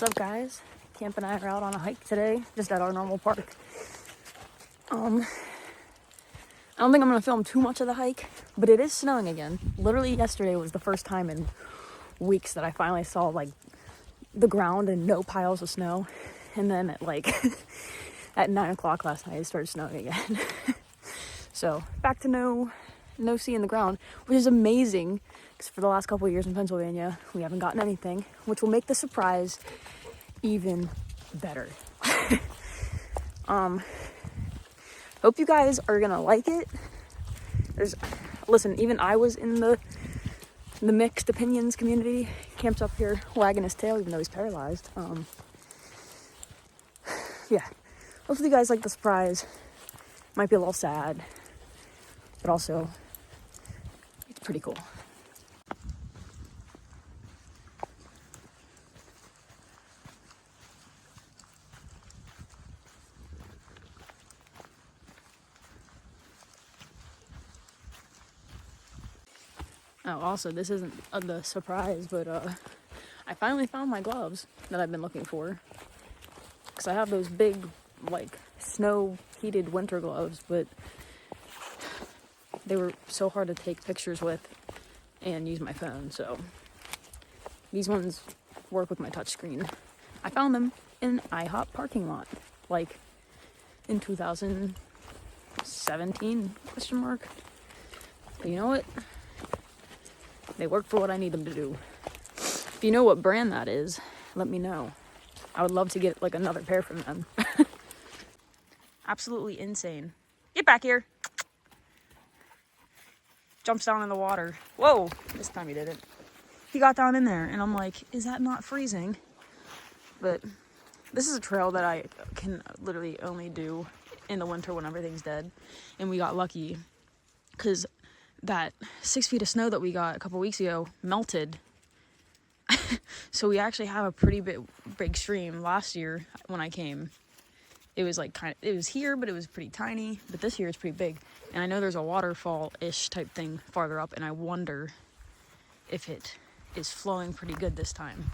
What's up, guys? Camp and I are out on a hike today, just at our normal park. I don't think I'm gonna film too much of the hike, but it is snowing again. Literally yesterday was the first time in weeks that I finally saw like the ground and no piles of snow. And then at like at 9 o'clock last night, it started snowing again. So back to no seeing the ground, which is amazing because for the last couple of years in Pennsylvania, we haven't gotten anything, which will make the surprise even better. Hope you guys are gonna like it. Listen, even I was in the mixed opinions community. Camp's up here wagging his tail even though he's paralyzed. Yeah, hopefully you guys like the surprise. Might be a little sad, but also it's pretty cool. Oh, also, this isn't the surprise, but I finally found my gloves that I've been looking for. Because I have those big, like, snow-heated winter gloves, but they were so hard to take pictures with and use my phone, so these ones work with my touchscreen. I found them in an IHOP parking lot, like, in 2017, question mark. But you know what? They work for what I need them to do. If you know what brand that is, let me know. I would love to get like another pair from them. Absolutely insane. Get back here. Jumps down in the water. Whoa, this time he didn't. He got down in there and I'm like, is that not freezing? But this is a trail that I can literally only do in the winter when everything's dead. And we got lucky because that 6 feet of snow that we got a couple weeks ago melted. So we actually have a pretty big stream. Last year when I came, it was like it was here, but it was pretty tiny. But this year it's pretty big. And I know there's a waterfall-ish type thing farther up, and I wonder if it is flowing pretty good this time.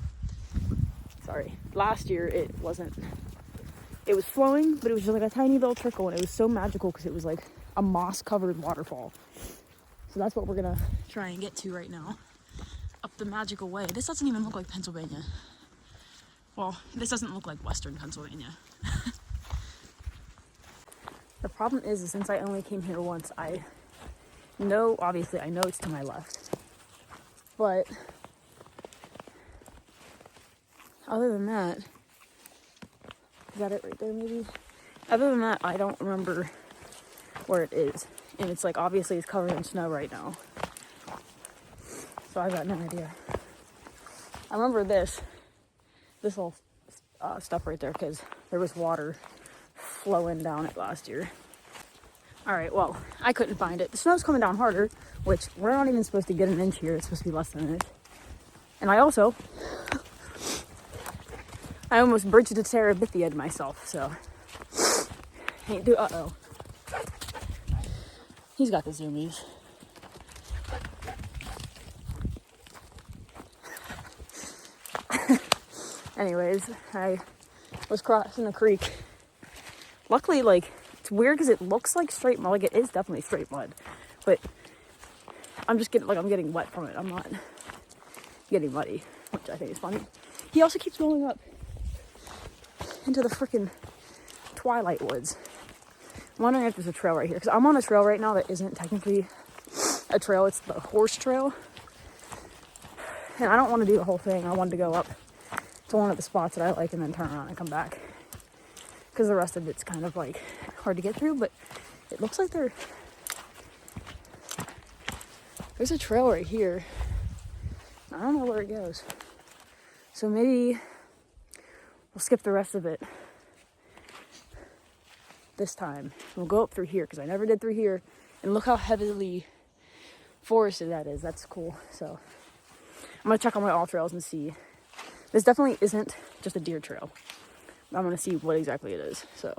Sorry. Last year it wasn't. It was flowing, but it was just like a tiny little trickle, and it was so magical because it was like a moss-covered waterfall. So that's what we're gonna try and get to right now. Up the magical way. This doesn't even look like Pennsylvania. Well, this doesn't look like Western Pennsylvania. The problem is since I only came here once, obviously I know it's to my left. But other than that, is that it right there maybe? Other than that, I don't remember where it is. And it's like, obviously it's covered in snow right now. So I've got no idea. I remember this little stuff right there because there was water flowing down it last year. All right, well, I couldn't find it. The snow's coming down harder, which we're not even supposed to get an inch here. It's supposed to be less than an inch. And I almost bridged the Terabithia to myself, so. Uh-oh. He's got the zoomies. Anyways, I was crossing the creek. Luckily, like, it's weird because it looks like straight mud. Like, it is definitely straight mud. But I'm just getting, I'm getting wet from it. I'm not getting muddy, which I think is funny. He also keeps going up into the freaking Twilight Woods. I'm wondering if there's a trail right here. Because I'm on a trail right now that isn't technically a trail. It's the horse trail. And I don't want to do the whole thing. I wanted to go up to one of the spots that I like and then turn around and come back. Because the rest of it's kind of like hard to get through. But it looks like there's a trail right here. I don't know where it goes. So maybe we'll skip the rest of it this time. We'll go up through here because I never did through here. And look how heavily forested that is. That's cool. So I'm going to check on my all trails and see. This definitely isn't just a deer trail. I'm going to see what exactly it is. So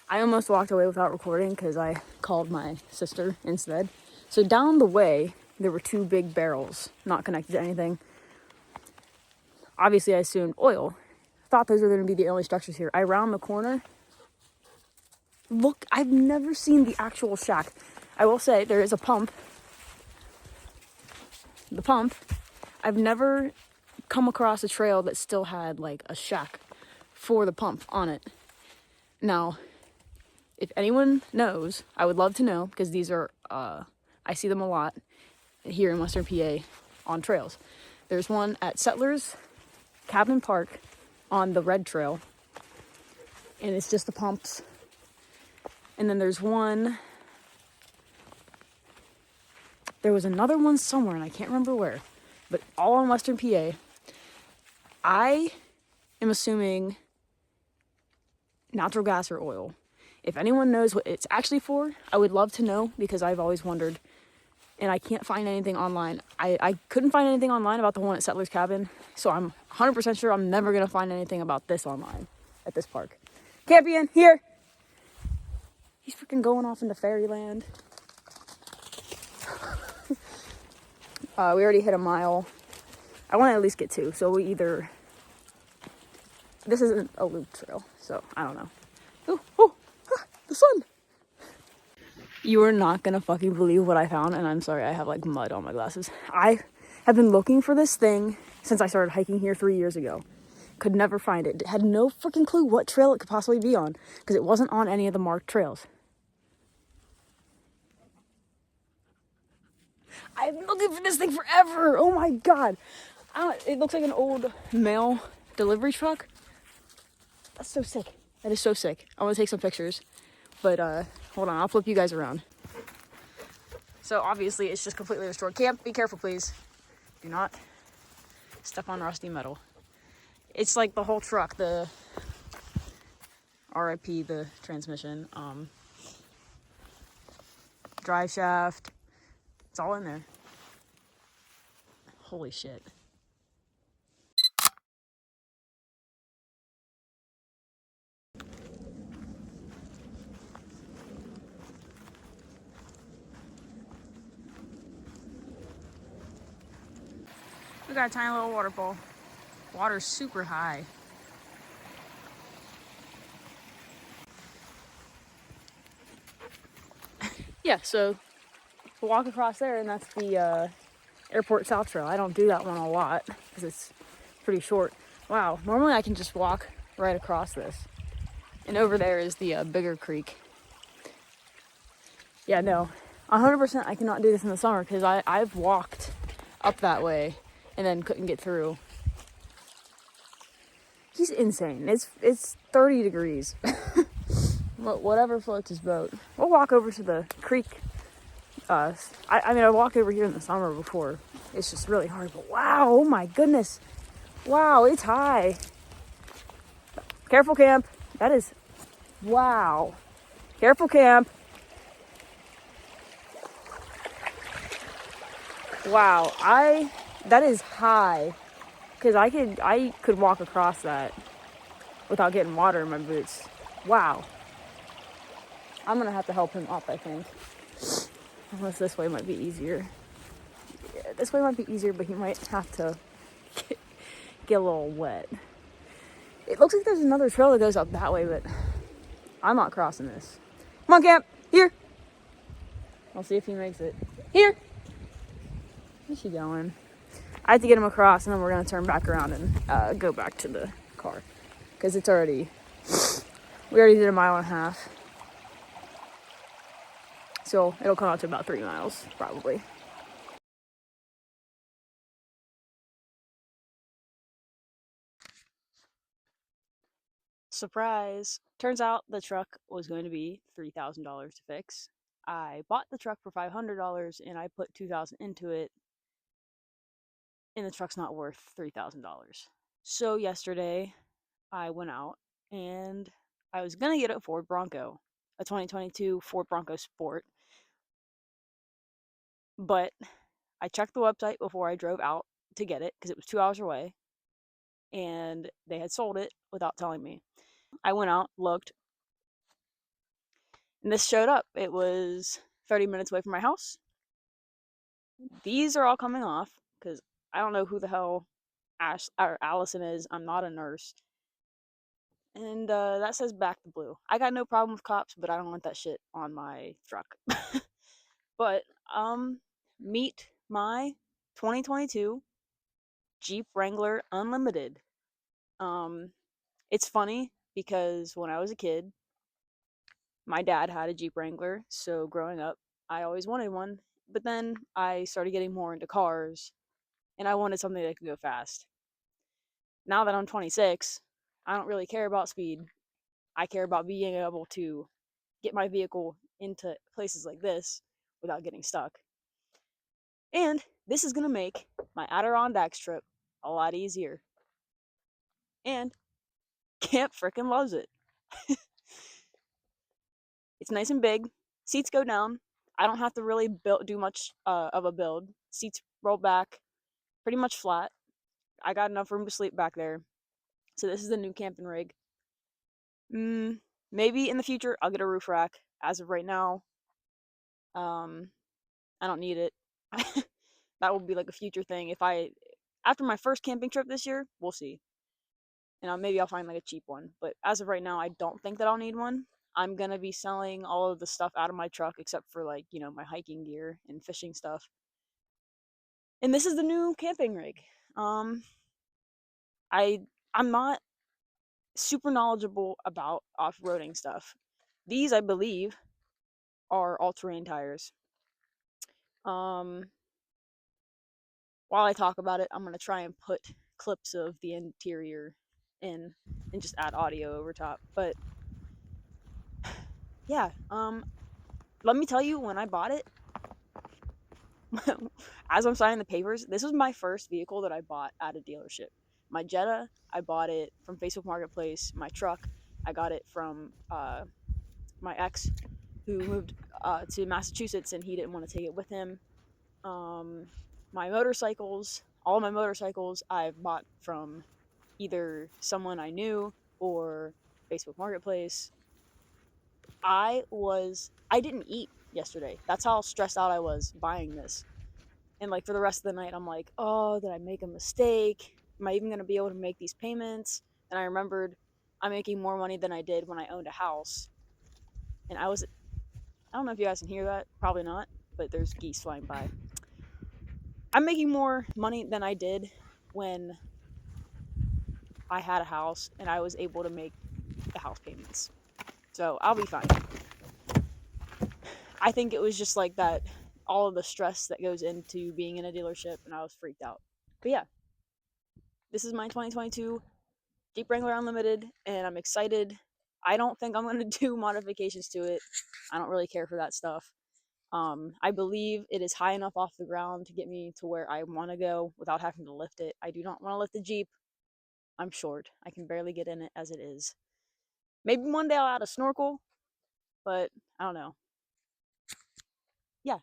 I almost walked away without recording because I called my sister instead. So down the way, there were 2 big barrels, not connected to anything. Obviously, I assumed oil. Thought those were going to be the only structures here. I round the corner. Look, I've never seen the actual shack. I will say there is a pump. The pump. I've never come across a trail that still had like a shack for the pump on it. Now, if anyone knows, I would love to know, because these are, I see them a lot here in Western PA on trails. There's one at Settlers Cabin Park on the Red Trail, and it's just the pumps. And then there's one, there was another one somewhere, and I can't remember where, but all in Western PA. I am assuming natural gas or oil. If anyone knows what it's actually for, I would love to know, because I've always wondered, and I can't find anything online. I couldn't find anything online about the one at Settlers Cabin, so I'm 100% sure I'm never going to find anything about this online at this park. Campion, here! He's freaking going off into fairyland. We already hit a mile. I want to at least get 2, so we either... This isn't a loop trail, so I don't know. Oh, the sun! You are not gonna fucking believe what I found, and I'm sorry, I have like mud on my glasses. I have been looking for this thing since I started hiking here 3 years ago. Could never find it. Had no freaking clue what trail it could possibly be on, because it wasn't on any of the marked trails. I've been looking for this thing forever! Oh my god! It looks like an old mail delivery truck. That's so sick. That is so sick. I want to take some pictures. But, hold on, I'll flip you guys around. So, obviously, it's just completely restored. Camp, be careful, please. Do not step on rusty metal. It's like the whole truck, the RIP, the transmission, drive shaft. It's all in there. Holy shit. We got a tiny little waterfall. Water's super high. Yeah, so we'll walk across there, and that's the Airport South Trail. I don't do that one a lot because it's pretty short. Wow, normally I can just walk right across this. And over there is the bigger creek. Yeah, no, 100% I cannot do this in the summer, because I've walked up that way and then couldn't get through. He's insane. It's 30 degrees. Whatever floats his boat. We'll walk over to the creek. I mean, I walked over here in the summer before. It's just really hard, but wow, oh my goodness. Wow, it's high. Careful, Camp. That is, wow. Careful, Camp. Wow, that is high. Because I could walk across that without getting water in my boots. Wow. I'm gonna have to help him up, I think. Unless this way might be easier. Yeah, this way might be easier, but he might have to get a little wet. It looks like there's another trail that goes up that way, but I'm not crossing this. Come on, Camp. Here. I'll see if he makes it. Here. Where's he going? I have to get him across, and then we're going to turn back around and go back to the car. Because we already did 1.5 miles. So it'll come out to about 3 miles, probably. Surprise! Turns out the truck was going to be $3,000 to fix. I bought the truck for $500, and I put $2,000 into it, and the truck's not worth $3,000. So yesterday, I went out, and I was gonna get a Ford Bronco, a 2022 Ford Bronco Sport, but I checked the website before I drove out to get it, because it was 2 hours away, and they had sold it without telling me. I went out, looked, And this showed up. It was 30 minutes away from my house. These are all coming off because I don't know who the hell Allison is. I'm not a nurse. And that says back to blue. I got no problem with cops, but I don't want that shit on my truck. But meet my 2022 Jeep Wrangler Unlimited. Um, it's funny because when I was a kid, my dad had a Jeep Wrangler, so growing up, I always wanted one. But then I started getting more into cars, and I wanted something that could go fast. Now that I'm 26, I don't really care about speed. I care about being able to get my vehicle into places like this without getting stuck. And this is going to make my Adirondacks trip a lot easier. And Camp frickin' loves it. It's nice and big. Seats go down. I don't have to really do much of a build. Seats roll back, pretty much flat. I got enough room to sleep back there. So this is the new camping rig. Maybe in the future I'll get a roof rack. As of right now, I don't need it. That will be like a future thing. After my first camping trip this year, we'll see. And maybe I'll find like a cheap one. But as of right now, I don't think that I'll need one. I'm gonna be selling all of the stuff out of my truck except for like, my hiking gear and fishing stuff. And this is the new camping rig. Um I I'm not super knowledgeable about off-roading stuff. These, I believe, are all-terrain tires. Um while I talk about it, I'm gonna try and put clips of the interior in and just add audio over top. But yeah, let me tell you, when I bought it, as I'm signing the papers, this was my first vehicle that I bought at a dealership. My Jetta, I bought it from Facebook Marketplace. My truck, I got it from my ex, who moved to Massachusetts, and he didn't want to take it with him. My motorcycles, all my motorcycles, I've bought from either someone I knew or Facebook Marketplace. I didn't eat yesterday. That's how stressed out I was buying this. And like for the rest of the night, I'm like, oh, did I make a mistake? Am I even going to be able to make these payments? And I remembered I'm making more money than I did when I owned a house. And I don't know if you guys can hear that. Probably not, but there's geese flying by. I'm making more money than I did when I had a house and I was able to make the house payments. So I'll be fine. I think it was just like that, all of the stress that goes into being in a dealership, and I was freaked out. But yeah, this is my 2022 Jeep Wrangler Unlimited, and I'm excited. I don't think I'm going to do modifications to it. I don't really care for that stuff. I believe it is high enough off the ground to get me to where I want to go without having to lift it. I do not want to lift the Jeep. I'm short. I can barely get in it as it is. Maybe one day I'll add a snorkel, but I don't know. Yeah.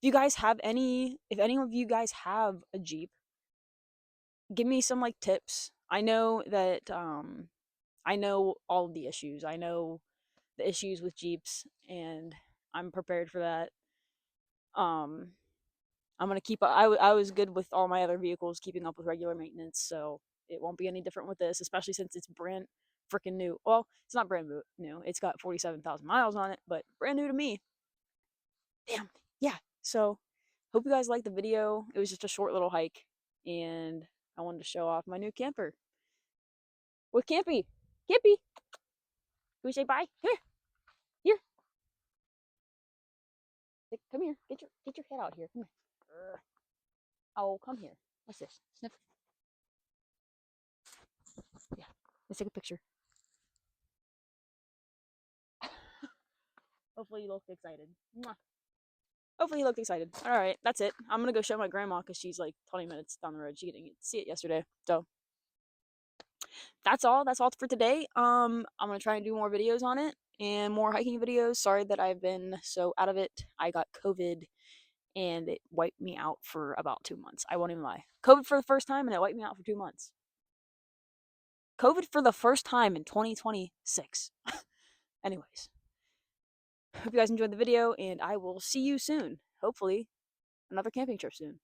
If any of you guys have a Jeep, give me some like tips. I know that I know all of the issues. I know the issues with Jeeps, and I'm prepared for that. Um I'm going to I was good with all my other vehicles keeping up with regular maintenance, so it won't be any different with this, especially since it's brand freaking new. Well, it's not brand new. It's got 47,000 miles on it, but brand new to me. Damn. Yeah. So, hope you guys liked the video. It was just a short little hike, and I wanted to show off my new camper. With Campy. Campy. Can we say bye? Here. Here. Come here. Get your head out here. Come here. Oh, come here. What's this? Sniff. Yeah. Let's take a picture. Hopefully you looked excited. Mwah. Hopefully you looked excited. All right, that's it. I'm gonna go show my grandma because she's like 20 minutes down the road. She didn't get to see it yesterday, so that's all. That's all for today. I'm gonna try and do more videos on it and more hiking videos. Sorry that I've been so out of it. I got COVID and it wiped me out for about 2 months. I won't even lie. COVID for the first time and it wiped me out for 2 months. COVID for the first time in 2026. Anyways, Hope you guys enjoyed the video, and I will see you soon. Hopefully, another camping trip soon.